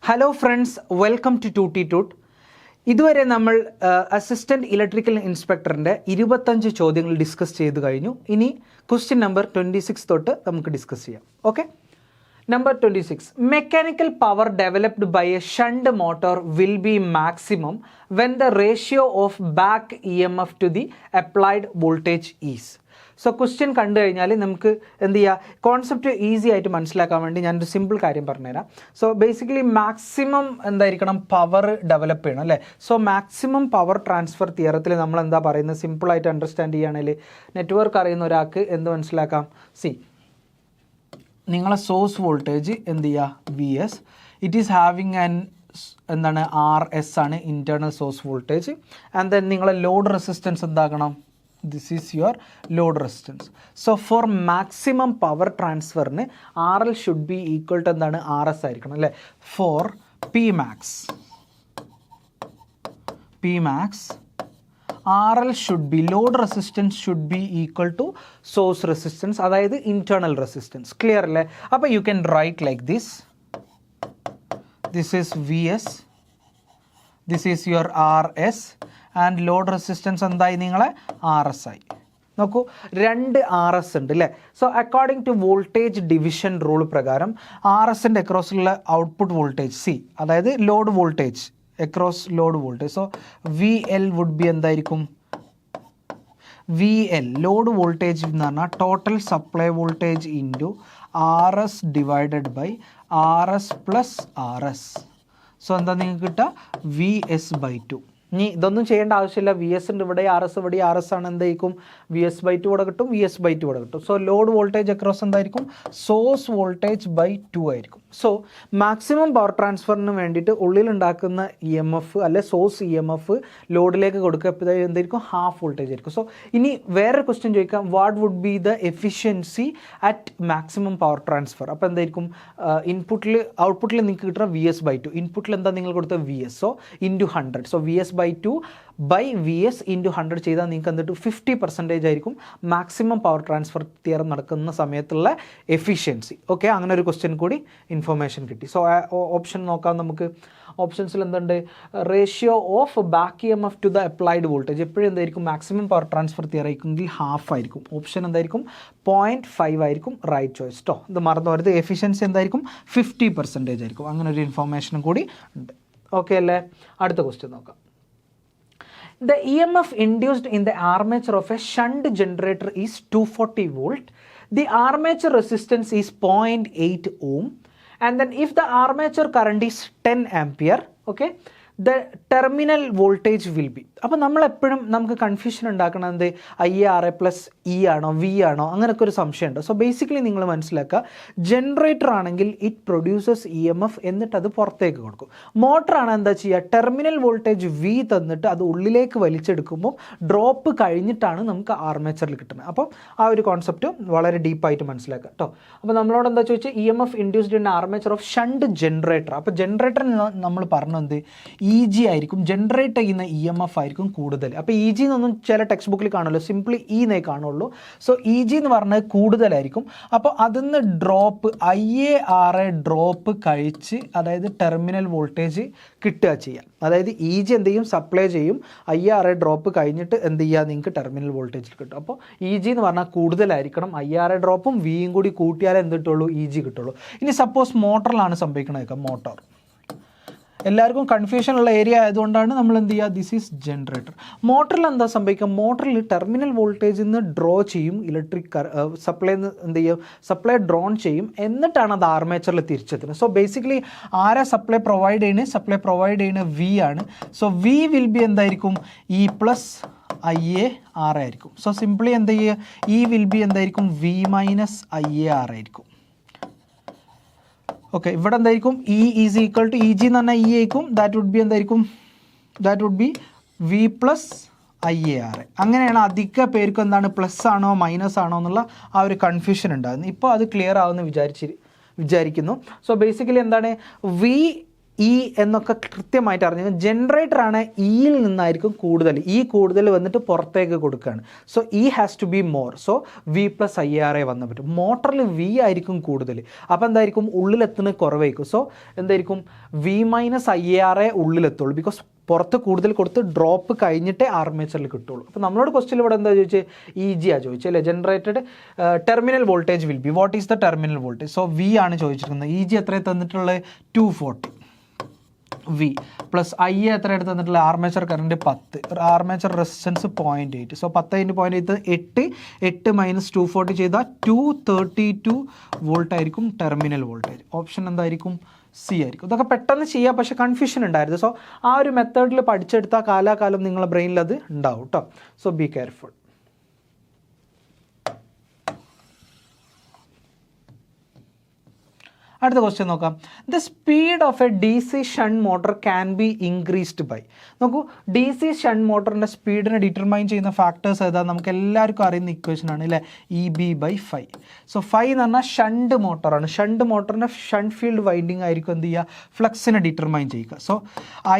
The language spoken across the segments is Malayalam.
ഹലോ ഫ്രണ്ട്സ്, വെൽക്കം ടു ടൂട്ടി ടൂട്ട്. ഇതുവരെ നമ്മൾ അസിസ്റ്റൻറ്റ് ഇലക്ട്രിക്കൽ ഇൻസ്പെക്ടറിൻ്റെ 25 ചോദ്യങ്ങൾ ഡിസ്കസ് ചെയ്ത് കഴിഞ്ഞു. ഇനി ക്വസ്റ്റ്യൻ നമ്പർ 26 തൊട്ട് നമുക്ക് ഡിസ്കസ് ചെയ്യാം. Okay, number 26. Mechanical power developed by a shunt motor will be maximum when the ratio of back EMF to the applied voltage is. So question കണ്ടു കഴിഞ്ഞാൽ നമുക്ക് എന്ത് ചെയ്യുക, കോൺസെപ്റ്റ് ഈസി ആയിട്ട് മനസ്സിലാക്കാൻ വേണ്ടി ഞാനൊരു സിമ്പിൾ കാര്യം പറഞ്ഞുതരാം. സോ ബേസിക്കലി മാക്സിമം എന്തായിരിക്കണം, പവർ ഡെവലപ്പ് ചെയ്യണം അല്ലേ. സോ മാക്സിമം പവർ ട്രാൻസ്ഫർ തിയറത്തിൽ നമ്മൾ എന്താ പറയുന്നത്, സിമ്പിളായിട്ട് അണ്ടർസ്റ്റാൻഡ് ചെയ്യുകയാണെങ്കിൽ നെറ്റ്വർക്ക് അറിയുന്ന ഒരാൾക്ക് എന്ത് മനസ്സിലാക്കാം. നിങ്ങളെ സോഴ്സ് വോൾട്ടേജ് എന്ത് ചെയ്യുക, VS. It is having an എന്താണ്, RS ആണ് internal source voltage. And then നിങ്ങളെ ലോഡ് റെസിസ്റ്റൻസ് എന്താക്കണം, this is your load resistance. So for maximum power transfer RL should be equal to എന്താണ്, RS ആയിരിക്കണം അല്ലേ. For Pmax RL should be, load resistance should be equal to source resistance, അതായത് internal resistance. Clear അല്ലേ. അപ്പോൾ you can write like this. This is VS, this is your RS and load resistance എന്തായി, നിങ്ങളെ RS ആയി. നോക്കൂ, 2 RS ഉണ്ട് അല്ലേ. So according to voltage division rule പ്രകാരം RSൻ്റെ അക്രോസിലുള്ള ഔട്ട്പുട്ട് വോൾട്ടേജ് C, അതായത് load voltage across load voltage. So VL would be എന്തായിരിക്കും, VL ലോഡ് വോൾട്ടേജ് എന്ന് പറഞ്ഞാൽ total supply voltage into RS divided by RS plus RS. So എന്താ നിങ്ങൾക്ക് കിട്ടുക, VS/2. ഇനി ഇതൊന്നും ചെയ്യേണ്ട ആവശ്യമില്ല. VS ഉണ്ട് ഇവിടെ, RS ഇവിടെ, RS ആണ്, എന്തായിരിക്കും VS/2 ഇവിടെ കിട്ടും, VS/2 ഇവിടെ കിട്ടും. സോ ലോഡ് വോൾട്ടേജ് അക്രോസ് എന്തായിരിക്കും, സോഴ്സ് വോൾട്ടേജ് ബൈ 2 ആയിരിക്കും. സോ മാക്സിമം പവർ ട്രാൻസ്ഫറിന് വേണ്ടിയിട്ട് ഉള്ളിലുണ്ടാക്കുന്ന EMF അല്ലെ സോഴ്സ് EMF ലോഡിലേക്ക് കൊടുക്കുക എന്തായിരിക്കും, ഹാഫ് വോൾട്ടേജ് ആയിരിക്കും. സോ ഇനി വേറെ ക്വസ്റ്റ്യൻ ചോദിക്കാം, what would be the efficiency at maximum power transfer. അപ്പോൾ എന്തായിരിക്കും, ഔട്ട്പുട്ടിൽ നിങ്ങൾക്ക് കിട്ടുന്ന VS/2, ഇൻപുട്ടിൽ എന്താ നിങ്ങൾ കൊടുത്ത VS, so into 100. So VS/2 by VS into 100 ചെയ്താൽ നിങ്ങൾക്ക് എന്നിട്ട് 50% ആയിരിക്കും മാക്സിമം പവർ ട്രാൻസ്ഫർ തിയറം നടക്കുന്ന സമയത്തുള്ള എഫിഷ്യൻസി. ഓക്കെ, അങ്ങനെ ഒരു ക്വസ്റ്റ്യൻ കൂടി ഇൻഫർമേഷൻ കിട്ടി. സോ ഓപ്ഷൻ നോക്കാം നമുക്ക്. ഓപ്ഷൻസിൽ എന്തുണ്ട്, ratio of back EMF to the applied voltage എപ്പോഴും എന്തായിരിക്കും, മാക്സിമം പവർ ട്രാൻസ്ഫർ തിയറം ആയിരിക്കുമെങ്കിൽ ഹാഫ് ആയിരിക്കും. ഓപ്ഷൻ എന്തായിരിക്കും, 0.5 ആയിരിക്കും റൈറ്റ് ചോയ്സ് കേട്ടോ. ഇത് മറന്നു പോകരുത്. എഫിഷ്യൻസി എന്തായിരിക്കും, 50% ആയിരിക്കും. അങ്ങനെ ഒരു ഇൻഫർമേഷനും കൂടി ഉണ്ട്. ഓക്കെ അല്ലേ. അടുത്ത ക്വസ്റ്റ്യൻ നോക്കാം. The EMF induced in the armature of a shunt generator is 240 volt. The armature resistance is 0.8 ohm. And then if the armature current is 10 ampere, okay, the terminal voltage will be. അപ്പോൾ നമ്മളെപ്പോഴും നമുക്ക് കൺഫ്യൂഷൻ ഉണ്ടാക്കണത് IARA പ്ലസ് E ആണോ V ആണോ അങ്ങനെയൊക്കെ ഒരു സംശയമുണ്ട്. സോ ബേസിക്കലി നിങ്ങൾ മനസ്സിലാക്കുക, ജനറേറ്റർ ആണെങ്കിൽ ഇറ്റ് പ്രൊഡ്യൂസസ് EMF എന്നിട്ട് അത് പുറത്തേക്ക് കൊടുക്കും. മോട്ടറാണ് എന്താ ചെയ്യുക, ടെർമിനൽ വോൾട്ടേജ് V തന്നിട്ട് അത് ഉള്ളിലേക്ക് വലിച്ചെടുക്കുമ്പോൾ ഡ്രോപ്പ് കഴിഞ്ഞിട്ടാണ് നമുക്ക് ആർമേച്ചറിൽ കിട്ടുന്നത്. അപ്പം ആ ഒരു കോൺസെപ്റ്റ് വളരെ ഡീപ്പായിട്ട് മനസ്സിലാക്കുക കേട്ടോ. അപ്പോൾ നമ്മളോട് എന്താ ചോദിച്ചാൽ, EMF induced in armature of shunt generator. അപ്പോൾ ജനറേറ്ററിന് നമ്മൾ പറഞ്ഞത് EG ആയിരിക്കും, ജനറേറ്റ് ചെയ്യുന്ന EMF ആയിരിക്കും കൂടുതൽ. അപ്പോൾ EG എന്നൊന്നും ചില ടെക്സ്റ്റ് ബുക്കിൽ കാണുമല്ലോ, സിംപ്ലി എന്നേ കാണുള്ളൂ. സോ EG എന്ന് പറഞ്ഞാൽ കൂടുതലായിരിക്കും. അപ്പോൾ അതിന്ന് ഡ്രോപ്പ് IARA ഡ്രോപ്പ് കഴിച്ച്, അതായത് ടെർമിനൽ വോൾട്ടേജ് കിട്ടുക ചെയ്യാം. അതായത് EG എന്ത് ചെയ്യും, സപ്ലൈ ചെയ്യും, IARA ഡ്രോപ്പ് കഴിഞ്ഞിട്ട് എന്ത് ചെയ്യുക, നിങ്ങൾക്ക് ടെർമിനൽ വോൾട്ടേജ് കിട്ടും. അപ്പോൾ EG എന്ന് പറഞ്ഞാൽ കൂടുതലായിരിക്കണം. IARA ഡ്രോപ്പും Vയും കൂടി കൂട്ടിയാലേ എന്ത് കിട്ടുള്ളൂ, EG കിട്ടുള്ളൂ. ഇനി സപ്പോസ് മോട്ടറിലാണ് സംഭവിക്കണത്, മോട്ടോർ എല്ലാവർക്കും കൺഫ്യൂഷൻ ഉള്ള ഏരിയ ആയതുകൊണ്ടാണ് നമ്മൾ എന്ത് ചെയ്യുക, ദിസ് ഈസ് ജനറേറ്റർ. മോട്ടറിൽ എന്താ സംഭവിക്കുക, മോട്ടറിൽ ടെർമിനൽ വോൾട്ടേജിൽ നിന്ന് ഡ്രോ ചെയ്യും, ഇലക്ട്രിക് സപ്ലൈ എന്ത് ചെയ്യും, സപ്ലൈ ഡ്രോൺ ചെയ്യും, എന്നിട്ടാണ് അത് ആർമേച്ചറിൽ തിരിച്ചെത്തുന്നത്. സോ ബേസിക്കലി ആരാ സപ്ലൈ പ്രൊവൈഡ് ചെയ്യുന്നത്, V ആണ്. സോ V വിൽ ബി എന്തായിരിക്കും, E പ്ലസ് IARA ആയിരിക്കും. സോ സിംപ്ലി എന്ത് ചെയ്യുക, E വിൽ ബി എന്തായിരിക്കും, V മൈനസ് IARA ആയിരിക്കും. ഓക്കെ, ഇവിടെ എന്തായിരിക്കും, E is equal to EG എന്ന് പറഞ്ഞാൽ E ആയിരിക്കും, ദാറ്റ് വുഡ് ബി എന്തായിരിക്കും, that would be V plus IARA. അങ്ങനെയാണ് അധിക പേർക്കും എന്താണ്, പ്ലസ് ആണോ മൈനസ് ആണോ എന്നുള്ള ആ ഒരു കൺഫ്യൂഷൻ ഉണ്ടാകുന്നത്. ഇപ്പോൾ അത് ക്ലിയർ ആവുമെന്ന് വിചാരിക്കുന്നു. സോ ബേസിക്കലി എന്താണ്, V ഇ എന്നൊക്കെ കൃത്യമായിട്ട് അറിഞ്ഞു. ജനറേറ്ററാണ് ഇയിൽ നിന്നായിരിക്കും കൂടുതൽ, ഈ കൂടുതൽ വന്നിട്ട് പുറത്തേക്ക് കൊടുക്കുകയാണ്. So E has to be more. So V plus I R A വന്നാൽ പറ്റും. മോട്ടറിൽ വി ആയിരിക്കും കൂടുതൽ, അപ്പോൾ എന്തായിരിക്കും ഉള്ളിലെത്തുന്നത് കുറവായിരിക്കും. സോ എന്തായിരിക്കും V minus I R A ഉള്ളിലെത്തുള്ളൂ. ബിക്കോസ് പുറത്ത് കൂടുതൽ കൊടുത്ത് ഡ്രോപ്പ് കഴിഞ്ഞിട്ടേ ആർമേച്ചറിൽ കിട്ടുള്ളൂ. അപ്പോൾ നമ്മളോട് ക്വസ്റ്റ്യൻ ഇവിടെ എന്താ ചോദിച്ചത്, ഇ ജി ആ ചോദിച്ചത് അല്ലേ. Generated terminal voltage will be, what is the terminal voltage? So we ആണ് ചോദിച്ചിരിക്കുന്നത്. ഇ ജി എത്ര തന്നിട്ടുള്ളത് 240 വി പ്ലസ് ഐ എത്ര എടുത്ത് തന്നിട്ടുള്ള armature current 10, armature resistance 0.8. So 10 × 0.8 8 minus 240 ചെയ്താൽ 232 വോൾട്ട് ആയിരിക്കും ടെർമിനൽ വോൾട്ടേജ്. ഓപ്ഷൻ എന്തായിരിക്കും? സി ആയിരിക്കും. ഇതൊക്കെ പെട്ടെന്ന് ചെയ്യാം, പക്ഷേ കൺഫ്യൂഷൻ ഉണ്ടായിരുന്നു. സോ ആ ഒരു മെത്തേഡിൽ പഠിച്ചെടുത്താൽ കാലാകാലം നിങ്ങളുടെ ബ്രെയിനിൽ അത് ഉണ്ടാവും കേട്ടോ. So be careful. അടുത്ത ക്വസ്റ്റ്യൻ നോക്കാം. The speed of a D C shunt motor can be increased by. നോക്കൂ, ഡി സി ഷണ്ട് മോട്ടറിൻ്റെ സ്പീഡിനെ ഡിറ്റർമൈൻ ചെയ്യുന്ന ഫാക്ടേഴ്സ് ഏതാ? നമുക്ക് എല്ലാവർക്കും അറിയുന്ന ഇക്വേഷൻ ആണ് അല്ലേ, E B by phi. So phi എന്ന് പറഞ്ഞാൽ ഷണ്ട് മോട്ടറാണ്. ഷണ്ട് മോട്ടറിൻ്റെ ഷണ്ട് ഫീൽഡ് വൈൻഡിങ് ആയിരിക്കും എന്ത് ചെയ്യുക, ഫ്ലക്സിനെ ഡിറ്റർമൈൻ ചെയ്യുക. So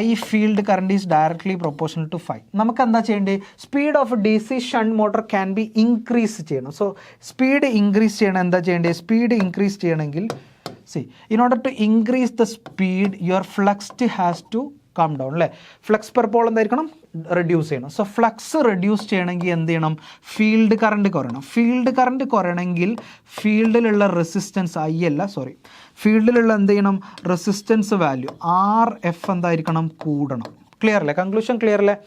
I field current is directly proportional to phi. നമുക്ക് എന്താ ചെയ്യേണ്ടത്? Speed of D C shunt motor can B increase ചെയ്യണം. സോ സ്പീഡ് ഇൻക്രീസ് ചെയ്യണം. എന്താ ചെയ്യേണ്ടത്? സ്പീഡ് ഇൻക്രീസ് ചെയ്യണമെങ്കിൽ see, in order to increase the speed your flux has to come down അല്ലേ. ഫ്ലക്സ് പെർ പോൾ എന്തായിരിക്കണം? റെഡ്യൂസ് ചെയ്യണം. സോ ഫ്ലക്സ് റെഡ്യൂസ് ചെയ്യണമെങ്കിൽ എന്ത് ചെയ്യണം? ഫീൽഡ് കറണ്ട് കുറയണം. ഫീൽഡ് കറണ്ട് കുറയണമെങ്കിൽ ഫീൽഡിലുള്ള റെസിസ്റ്റൻസ് ഫീൽഡിലുള്ള എന്ത് ചെയ്യണം? റെസിസ്റ്റൻസ് വാല്യൂ RF എന്തായിരിക്കണം? കൂടണം. ക്ലിയർ അല്ലേ? കൺക്ലൂഷൻ ക്ലിയർ അല്ലേ?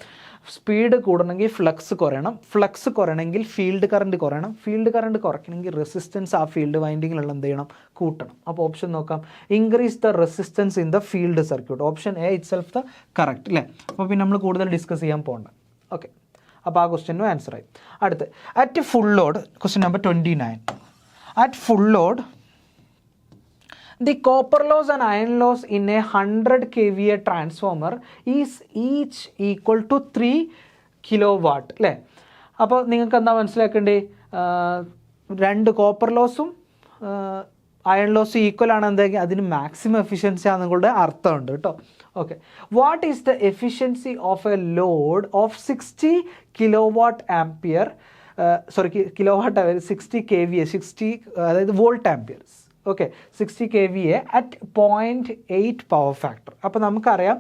സ്പീഡ് കൂടണമെങ്കിൽ ഫ്ലക്സ് കുറയണം, ഫ്ലക്സ് കുറയണമെങ്കിൽ ഫീൽഡ് കറണ്ട് കുറയണം, ഫീൽഡ് കറണ്ട് കുറയ്ക്കണമെങ്കിൽ റെസിസ്റ്റൻസ് ആ ഫീൽഡ് വൈൻഡിങ്ങിലുള്ള എന്ത് ചെയ്യണം? കൂട്ടണം. അപ്പോൾ ഓപ്ഷൻ നോക്കാം, increase the resistance in the field circuit. Option A it self the correct അല്ലേ. അപ്പോൾ പിന്നെ നമ്മൾ കൂടുതൽ ഡിസ്കസ് ചെയ്യാൻ പോകണ്ട. ഓക്കെ, അപ്പോൾ ആ ക്വസ്റ്റ്യനും ആൻസർ ആയി. അടുത്ത്, at full load, question number 29. At full load the copper loss and iron loss in a 100 kVA transformer is each equal to 3 kilowatt അല്ലേ. അപ്പോൾ നിങ്ങൾക്ക് എന്താ മനസ്സിലാക്കേണ്ടത്? രണ്ട് കോപ്പർ ലോസും അയൺ ലോസും ഈക്വൽ ആണ് എന്തെങ്കിൽ അതിന് മാക്സിമം എഫിഷ്യൻസി ആണ് നിങ്ങളുടെ അർത്ഥമുണ്ട് കേട്ടോ. Okay, what is the efficiency of a load of 60 kilowatt ampere kilowatt 60 KVA, 60 അതായത് volt amperes. Okay, 60 KVA at 0.8 power factor. അപ്പോൾ നമുക്കറിയാം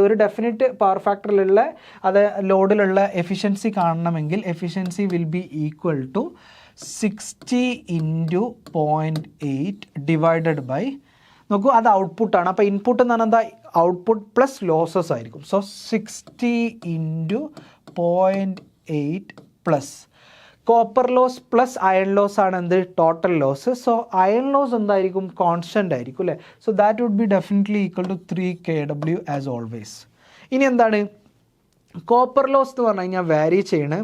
ഒരു ഡെഫിനിറ്റ് പവർ ഫാക്ടറിലുള്ള അത് ലോഡിലുള്ള എഫിഷ്യൻസി കാണണമെങ്കിൽ efficiency will be equal to 60 × 0.8 divided by, നോക്കൂ അത് ഔട്ട്പുട്ടാണ്. അപ്പോൾ ഇൻപുട്ട് എന്ന് പറഞ്ഞാൽ എന്താ? ഔട്ട്പുട്ട് പ്ലസ് ലോസസ് ആയിരിക്കും. So 60 × 0.8 plus copper loss plus iron loss ആണ് എന്ത്? Total loss. So iron loss എന്തായിരിക്കും? കോൺസ്റ്റൻ്റ് ആയിരിക്കും അല്ലേ. So that would be definitely equal to 3 kW as always. ഇനി എന്താണ് കോപ്പർ ലോസ് എന്ന് പറഞ്ഞു കഴിഞ്ഞാൽ വാരി ചെയ്യണ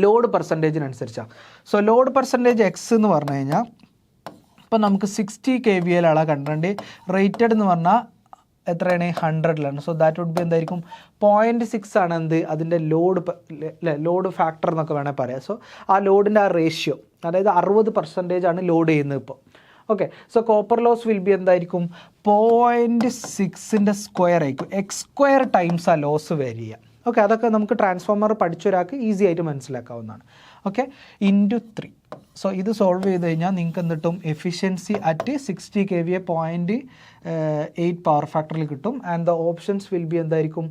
ലോഡ് പെർസെൻറ്റേജിനനുസരിച്ചാണ്. സോ ലോഡ് പെർസെൻറ്റേജ് എക്സ് എന്ന് പറഞ്ഞു കഴിഞ്ഞാൽ ഇപ്പോൾ നമുക്ക് 60 KVA കണ്ടത്, റേറ്റഡ് എന്ന് പറഞ്ഞാൽ എത്രയാണ്? 100ലാണ്. സോ ദാറ്റ് വുഡ് ബി എന്തായിരിക്കും? 0.6 ആണ് എന്ത്? അതിൻ്റെ ലോഡ് ഫാക്ടർ എന്നൊക്കെ വേണമെങ്കിൽ പറയാം. സോ ആ ലോഡിൻ്റെ ആ റേഷ്യോ, അതായത് 60% ആണ് ലോഡ് ചെയ്യുന്നത് ഇപ്പോൾ. Okay, so copper loss will be എന്തായിരിക്കും? 0.6ൻ്റെ സ്ക്വയർ ആയിരിക്കും. x² ടൈംസ് ആ ലോസ് വേരി ചെയ്യുക. ഓക്കെ, അതൊക്കെ നമുക്ക് ട്രാൻസ്ഫോമർ പഠിച്ച ഒരാൾക്ക് ഈസി ആയിട്ട് മനസ്സിലാക്കാവുന്നതാണ്. Okay, into 3. സോ ഇത് സോൾവ് ചെയ്ത് കഴിഞ്ഞാൽ നിങ്ങൾക്ക് എന്തിട്ടും? എഫിഷ്യൻസി അറ്റ് 60 KVA 0.8 പവർ ഫാക്ടറിൽ കിട്ടും. And the options will be എന്തായിരിക്കും?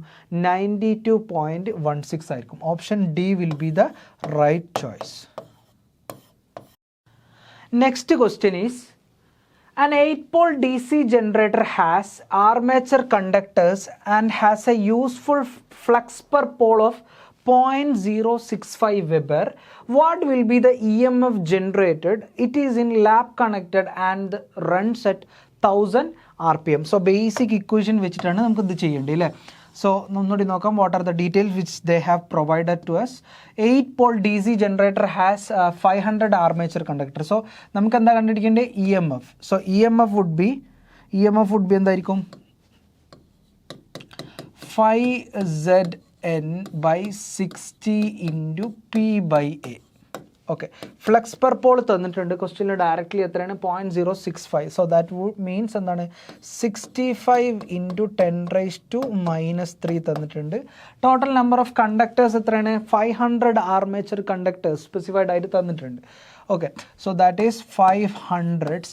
92.16 ആയിരിക്കും. Option D will be the right choice. Next question is, an 8-pole DC generator has armature conductors and has a useful flux per pole of 0.065 Weber. What will be the EMF generated? It is in lap connected and runs at 1000 RPM. So basic equation വെച്ചിട്ടാണ് നമുക്ക് ഇത് ചെയ്യേണ്ടത് അല്ലേ. സോ ഒന്നുകൂടി നോക്കാം. What are the details which they have provided to us. 8-pole DC generator has 500 armature conductor. So നമുക്ക് എന്താ കണ്ടുപിടിക്കേണ്ടത്? EMF. So EMF would be എന്തായിരിക്കും? 5ZN by 60 × P/A. Okay, flux per pole തന്നിട്ടുണ്ട് ക്വസ്റ്റ്യനിൽ ഡയറക്റ്റ്ലി എത്രയാണ് 0.065. സോ ദാറ്റ് മീൻസ് എന്താണ് 65 ഇൻറ്റു 10⁻³ തന്നിട്ടുണ്ട്. ടോട്ടൽ നമ്പർ ഓഫ് കണ്ടക്ടേഴ്സ് എത്രയാണ് 500 ആർമേച്ചർ കണ്ടക്ടേഴ്സ് സ്പെസിഫൈഡ് ആയിട്ട് തന്നിട്ടുണ്ട്. Okay, so that is 500.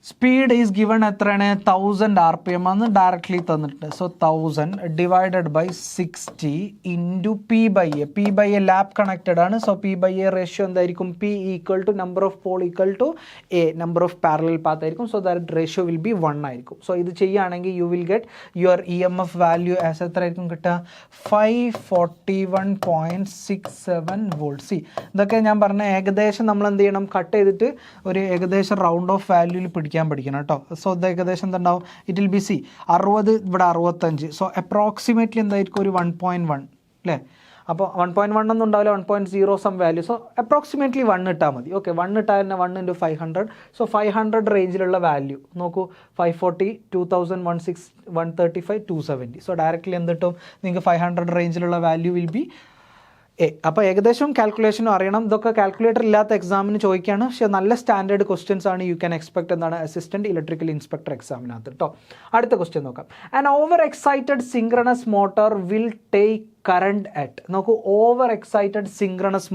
Speed is given എത്രയാണ് 1000 RPM ആണ് ഡയറക്റ്റ്ലി തന്നിട്ടുണ്ട്. So 1000 divided by 60 into P/A lap connected ആണ്. സോ P/A റേഷ്യോ എന്തായിരിക്കും? P equal to number of pole equal to A number of parallel path ആയിരിക്കും. So that ratio will be 1 ആയിരിക്കും. സോ ഇത് ചെയ്യുകയാണെങ്കിൽ you will get your EMF value as എത്ര ആയിരിക്കും കിട്ടുക? 541.67 വോൾട്ട്. സി ഇതൊക്കെ ഞാൻ പറഞ്ഞ ഏകദേശം നമ്മൾ എന്ത് ചെയ്യണം? കട്ട് ചെയ്തിട്ട് ഒരു ഏകദേശം റൗണ്ട് ഓഫ് വാല്യൂവിൽ പഠിക്കണം കേട്ടോ. സോ ഇത് ഏകദേശം എന്താണ്ടാവും? ഇറ്റ് വിൽ ബി 60 ഇവിടെ 65. സോ അപ്രോക്സിമേറ്റ്ലി എന്തായിരിക്കും? ഒരു 1.1 അല്ലേ? അപ്പോൾ 1.1 ഒന്നും ഉണ്ടാവില്ല, 1.0 സം വാല്യൂ. സോ അപ്രോക്സിമേറ്റ്ലി 1 ഇട്ടാൽ മതി. ഓക്കെ, 1 ഇട്ടാൽ തന്നെ 1 ഇൻറ്റു 500. സോ 500 റേഞ്ചിലുള്ള വാല്യൂ നോക്കൂ, 540, 2000, 16, 135, 270. സോ ഡയറക്റ്റ്ലി എന്ത് കിട്ടും നിങ്ങൾക്ക്? 500 റേഞ്ചിലുള്ള വാല്യൂ വിൽ ബി A. അപ്പോൾ ഏകദേശം കാൽക്കുലേഷനും അറിയണം. ഇതൊക്കെ കാൽക്കുലേറ്റർ ഇല്ലാത്ത എക്സാമിന് ചോദിക്കുകയാണ്. പക്ഷേ നല്ല സ്റ്റാൻഡേർഡ് ക്വസ്റ്റ്യൻസ് ആണ് യു ക്യാൻ എക്സ്പെക്ട് എന്താണ് അസിസ്റ്റൻറ്റ് ഇലക്ട്രിക്കൽ ഇൻസ്പെക്ടർ എക്സാമിനകത്ത് കേട്ടോ. അടുത്ത ക്വസ്റ്റ്യൻ നോക്കാം. An over excited synchronous motor will take current at. നോക്കൂ, ഓവർ എക്സൈറ്റഡ് സിങ്ക്രണസ്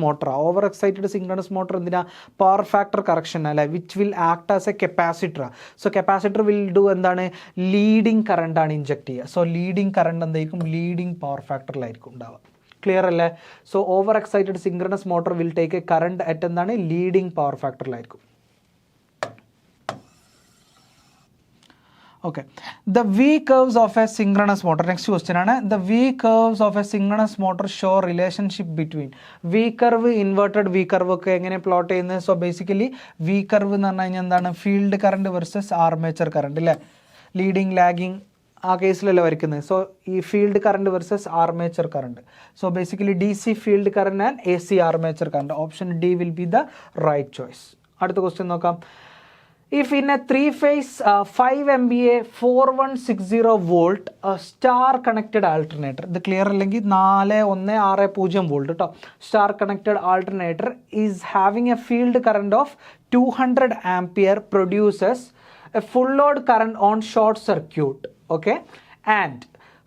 മോട്ടർ എന്തിനാ? പവർ ഫാക്ടർ കറക്ഷൻ അല്ലേ, which will act as A capacitor. So capacitor will do എന്താണ്? ലീഡിങ് കറണ്ട് ആണ് ഇഞ്ചെക്ട് ചെയ്യുക. സോ ലീഡിങ് കറണ്ട് എന്തായിരിക്കും? ലീഡിങ് പവർ ഫാക്ടറിലായിരിക്കും ഉണ്ടാവുക. ക്ലിയർ അല്ലേ? So over excited synchronous motor will take a current at എന്താണ്? ലീഡിങ് പവർ ഫാക്ടറിലായിരിക്കും. Okay, the V curves of a synchronous motor. Next question ആണ്. The V curves of a synchronous motor show relationship between. V curve, inverted V curve ഒക്കെ എങ്ങനെ പ്ലോട്ട് ചെയ്യുന്നത്? സോ ബേസിക്കലി വി കർവ് എന്ന് പറഞ്ഞു കഴിഞ്ഞാൽ എന്താണ്? Field current versus armature current അല്ലേ? ലീഡിങ്, ലാഗിങ് ആ കേസിലല്ല വരയ്ക്കുന്നത്. സോ ഈ field current versus armature current. So basically DC field current and AC armature current. Option D will be the right choice. അടുത്ത ക്വസ്റ്റ്യൻ നോക്കാം. If in a 3-phase 5 MVA 4160 volt star connected alternator, ഇത് ക്ലിയർ അല്ലെങ്കിൽ 4160 വോൾട്ട് കേട്ടോ, star connected alternator is having a field current of 200 ampere produces A full load current on short circuit. Okay, and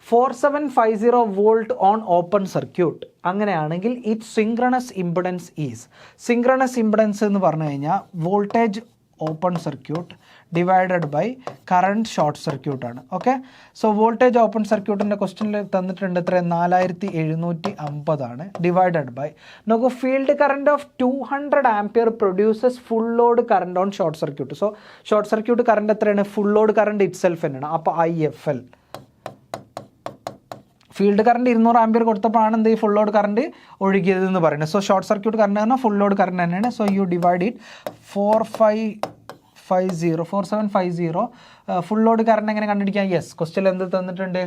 4750 volt on open circuit. അങ്ങനെയാണെങ്കിൽ it synchronous impedance is. Synchronous impedance എന്ന് പറഞ്ഞു കഴിഞ്ഞാൽ voltage open circuit divided by current short circuit ആണ്. ഓക്കെ, സോ വോൾട്ടേജ് ഓപ്പൺ സർക്യൂട്ടിൻ്റെ ക്വസ്റ്റ്യനിൽ തന്നിട്ടുണ്ട് എത്ര? 4750 ആണ്. ഡിവൈഡഡ് ബൈ നോക്കൂ, field current of 200 ampere produces full load current on short circuit. So short circuit current എത്രയാണ്? Full load current itself തന്നെയാണ്. അപ്പോൾ IFL. ഫീൽഡ് കറണ്ട് 200 ആംപിയർ കൊടുത്തപ്പോഴാണ് എന്ത് ഈ ഫുൾ ലോഡ് കറണ്ട് ഒഴുകിയത് എന്ന് പറയുന്നത്. സോ ഷോർട്ട് സർക്യൂട്ട് കറണ്ട് പറഞ്ഞാൽ ഫുൾ ലോഡ് കറണ്ട് തന്നെയാണ്. So you divide it 4750 full load current എങ്ങനെ കണ്ടുപിടിക്കാം? യെസ്, ക്വസ്റ്റ്യൻ എന്ത് തന്നിട്ടുണ്ട്?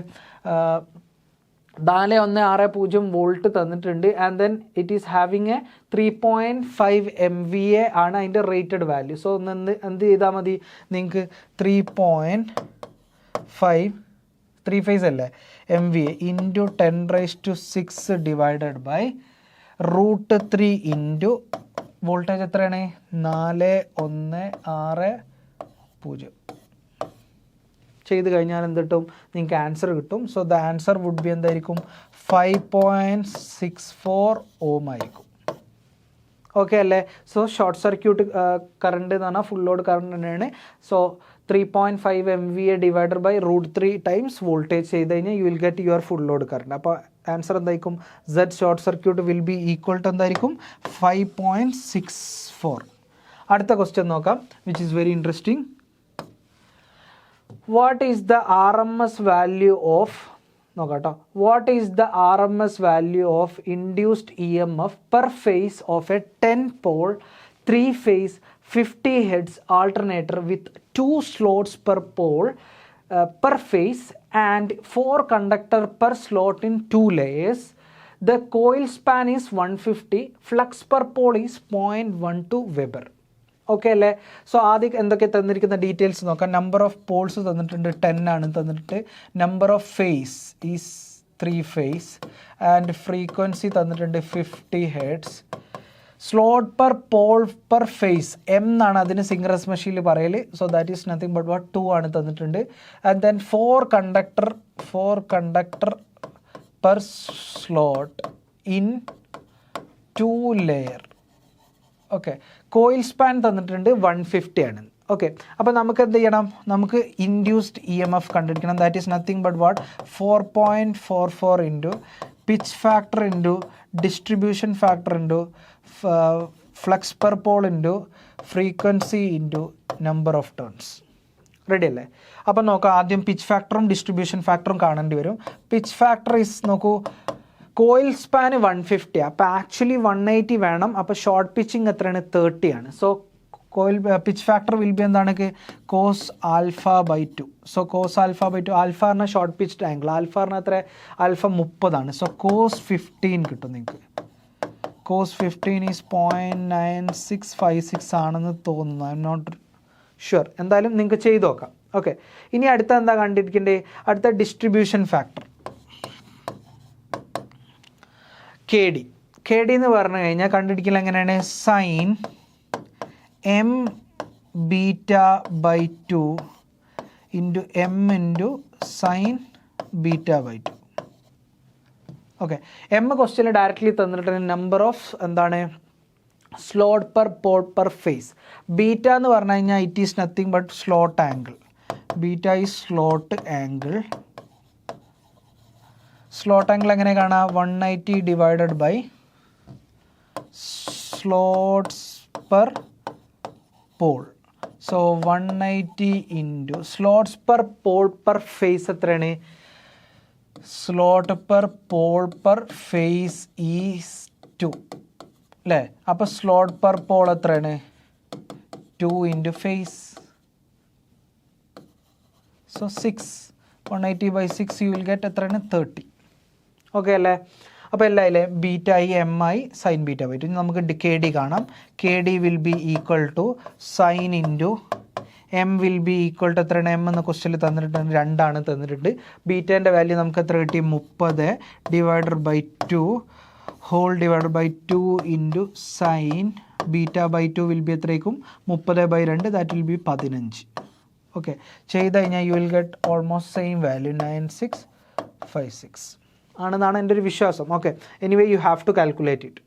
4160 വോൾട്ട് തന്നിട്ടുണ്ട്. And then it is having A 3.5 MVA ആണ് അതിൻ്റെ റേറ്റഡ് വാല്യൂ. സോ എന്ത് ചെയ്താൽ മതി നിങ്ങൾക്ക്? 3.5 3 phase അല്ലേ, MVA into 10⁻6 divided by √3 into voltage എത്രയാണ്? 4160 ചെയ്ത് കഴിഞ്ഞാൽ എന്ത് കിട്ടും? നിങ്ങൾക്ക് ആൻസർ കിട്ടും. So the answer would be എന്തായിരിക്കും? 5.64 ohm ആയിരിക്കും. ഓക്കെ അല്ലേ? സോ ഷോർട്ട് സർക്യൂട്ട് കറണ്ട് എന്ന് പറഞ്ഞാൽ ഫുൾ ലോഡ് കറണ്ട് തന്നെയാണ്. So 3.5 MVA divided by √3 times voltage ചെയ്ത് കഴിഞ്ഞാൽ you will get your full load current. അപ്പോൾ ആൻസർ എന്തായിരിക്കും? Z short circuit will be equal to എന്തായിരിക്കും? 5.64. അടുത്ത ക്വസ്റ്റ്യൻ നോക്കാം, which is very interesting. What is the RMS value of നോക്കാട്ടോ, what is the RMS value of induced EMF per phase of a 10-pole 3-phase 50 Hz alternator with 2 slots per pole per phase and 4 conductor per slot in 2 layers. The coil span is 150. Flux per pole is 0.12 Weber. Okay അല്ലേ? സോ ആദ്യം എന്തൊക്കെ തന്നിരിക്കുന്ന ഡീറ്റെയിൽസ് നോക്കാം. നമ്പർ ഓഫ് പോൾസ് തന്നിട്ടുണ്ട് 10 ആണ് തന്നിട്ട്. Number of phase is 3 phase and frequency തന്നിട്ടുണ്ട് 50 Hz. Slot per pole per phase M എന്നാണ് അതിന് സിംഗറസ് മെഷീനിൽ പറയൽ. So that is nothing but what 2 ആണ് തന്നിട്ടുണ്ട്. And then 4 conductor per slot in 2 layer. Okay, coil span തന്നിട്ടുണ്ട് 150 ആണ്. ഓക്കെ, അപ്പോൾ നമുക്ക് എന്ത് ചെയ്യണം, നമുക്ക് ഇൻഡ്യൂസ്ഡ് ഇ എം എഫ് കണ്ടുപിടിക്കണം. That is nothing but what 4.44 into pitch factor into distribution factor into flux per pole into frequency into number of turns. Ready അല്ലേ? അപ്പം നോക്കാം, ആദ്യം പിച്ച് ഫാക്ടറും ഡിസ്ട്രിബ്യൂഷൻ ഫാക്ടറും കാണേണ്ടി വരും. പിച്ച് ഫാക്ടർ ഈസ് നോക്കൂ, കോയിൽ സ്പാന് 150, അപ്പോൾ ആക്ച്വലി 180 വേണം. അപ്പോൾ ഷോർട്ട് പിച്ചിങ് എത്രയാണ്? 30 ആണ്. So coil pitch factor will be എന്താണ്? Cos alpha by 2. So cos alpha by 2, alpha പറഞ്ഞാൽ ഷോർട്ട് പിച്ച്ഡ് ആംഗിൾ, ആൽഫ പറഞ്ഞാൽ എത്ര? ആൽഫ 30 ആണ്. സോ കോസ് 15 കിട്ടും നിങ്ങൾക്ക്. കോസ് 15 ഈസ് 0.9656 ആണെന്ന് തോന്നുന്നു. I'm not sure. എന്തായാലും നിങ്ങൾക്ക് ചെയ്ത് നോക്കാം. ഓക്കെ, ഇനി അടുത്ത എന്താ കണ്ടിരിക്കേണ്ടത്? അടുത്ത ഡിസ്ട്രിബ്യൂഷൻ ഫാക്ടർ കെ ഡി എന്ന് പറഞ്ഞു കഴിഞ്ഞാൽ കണ്ടുപിടിക്കൽ എങ്ങനെയാണ്? Sine M beta by 2 into M into sine beta by 2. Okay, M ക്വസ്റ്റ്യനിൽ ഡയറക്റ്റ്ലി തന്നിട്ടുണ്ട് നമ്പർ ഓഫ് എന്താണ്? Slot per pole per phase. Beta എന്ന് പറഞ്ഞു കഴിഞ്ഞാൽ it is nothing but slot angle. Beta is slot angle. Slot angle എങ്ങനെ കാണാം? 180 divided by slots per pole. So 180 into slots per pole per phase എത്രയാണ്? Slot per pole per phase is 2 അല്ലേ? അപ്പോൾ സ്ലോട്ട് പെർ പോൾ എത്രയാണ്? 2 ഇൻറ്റു phase. So 6, 180 by 6 you will get എത്രയാണ്? 30. ഓക്കെ അല്ലേ? അപ്പോൾ എല്ലാം ഇല്ലേ? Beta I M I sine beta by 2. നമുക്ക് കെ ഡി കാണാം. K D will be equal to sine into M will be equal to എത്രയാണ്? എം എന്ന ക്വസ്റ്റ്യനിൽ തന്നിട്ടുണ്ട് 2 ആണ് തന്നിട്ടുണ്ട്. ബീറ്റേൻ്റെ വാല്യൂ നമുക്ക് എത്ര കിട്ടി? 30 divided by 2 whole divided by 2 into sine beta by 2 will be എത്രയ്ക്കും? 30/2, ദാറ്റ് വിൽ ബി 15. ഓക്കെ, ചെയ്ത് കഴിഞ്ഞാൽ you will get almost same value 9656 ആണെന്നാണ് എൻ്റെ ഒരു വിശ്വാസം. Okay, anyway you have to calculate it.